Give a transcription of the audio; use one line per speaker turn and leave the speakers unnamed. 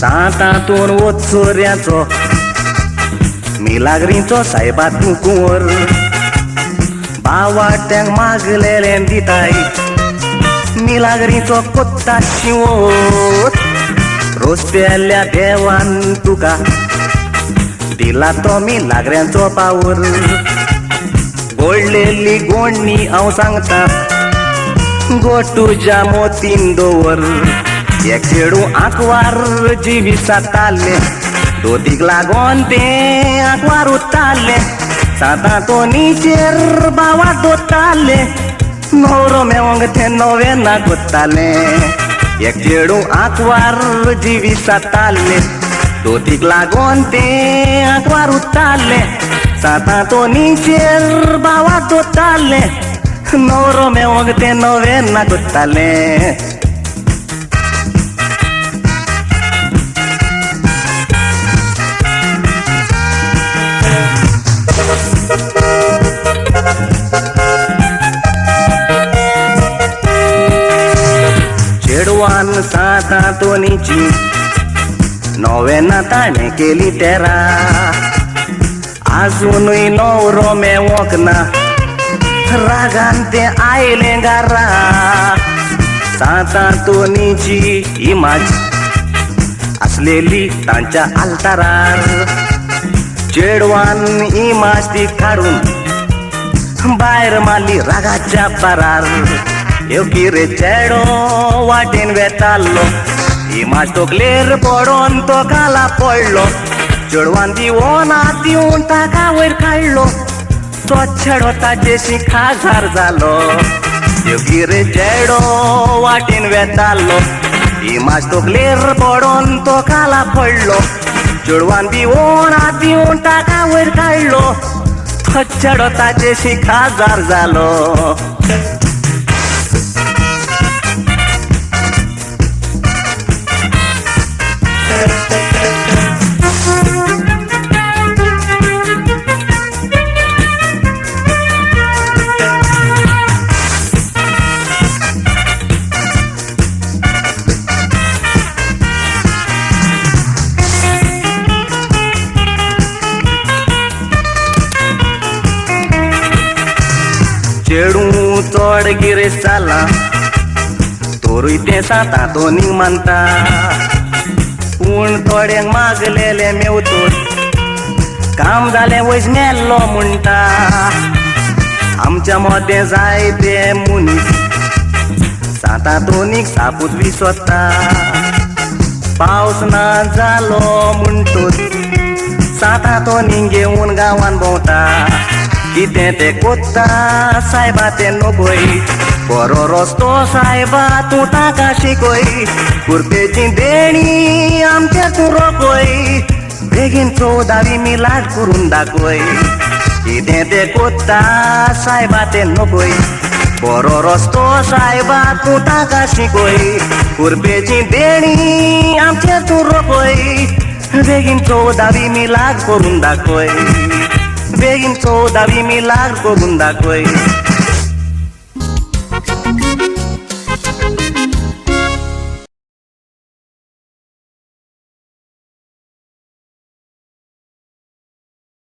सातातून ओचोऱ्याचो मिलाग्रीचो सायबा तूं कुंवर बावाट्यांक मागलेले दिताय मिलाग्रीचो कोत्ता शिवोत रोस्तेल्या देवान तुका दिला तो मिलाग्र्यांचो पावर गोडलेली गोडणी हांव सांगता गो तुज्या मोतीन दवर एक चेडू आंकवार जिवी साताले दोतीक लागोन ते आंकवार उताले सातांतोनीचेर बावा दोताले न्हवरो मेवंक ते नोवेना कोत्ताले एक चेडू आंकवार जिवी साताले दोतीक लागोन ते आंकवार उताले सातांतोनीचेर बावा दोताले न्हवरो मेवंक ते नोवेना कोत्ताले चेडवान सातांतोनीची नोवेना ताणें केली तेरा आजुनूय न्हवरो मेवोंक ना रागान ते आयले गारा सातांतोनीची इमाज आसलेली तांच्या आल्तारार चेडवान इमाज ती काडून भायर मारली रागाच्या बारार येवकी रे चेडो वाटेन वेताल्लो इमाज तोकलेर पडोन तो काला पडलो चेडवान दिवोना दिवन ताका वयर काडलो तो चेडो ताचेशी खाजार जालो येवकी रे चेडो वाटेन वेताल्लो इमाज तोकलेर पडोन तो काला पडलो चेडवान दिवोना दिवन ताका वयर काडलो तो चेडो ताचेशी खाजार जालो चेडू चोड गिरेस जाला तोरूय ते सातांतोनीक मानता पूण थोड्यांक मागलेले मेवतोत काम जालें वयस मेल्लो म्हणटा आमच्या मोदें जायते मनीस सातांतोनीक सापूत विसोत्ता पावस ना जालो म्हणटोत सातांतोनीक घेवन गांवान भोंवता कितें ते कोत्ता सायबा ते नोकोय बरो रस्तो सायबा तूं ताका शिकोय कुर्तेची देणी आमचे तूं रोखोय बेगीन 14वी मिलाड करून दाखोय कितें ते कोत्ता सायबा ते नोकोय बरो रस्तो सायबा तूं ताका शिकोय कुर्तेची देणी आमचे तूं रोखोय बेगीन 14वी मिलाड करून दाखोय बेगीन 14वी मिलाड करून दाखोय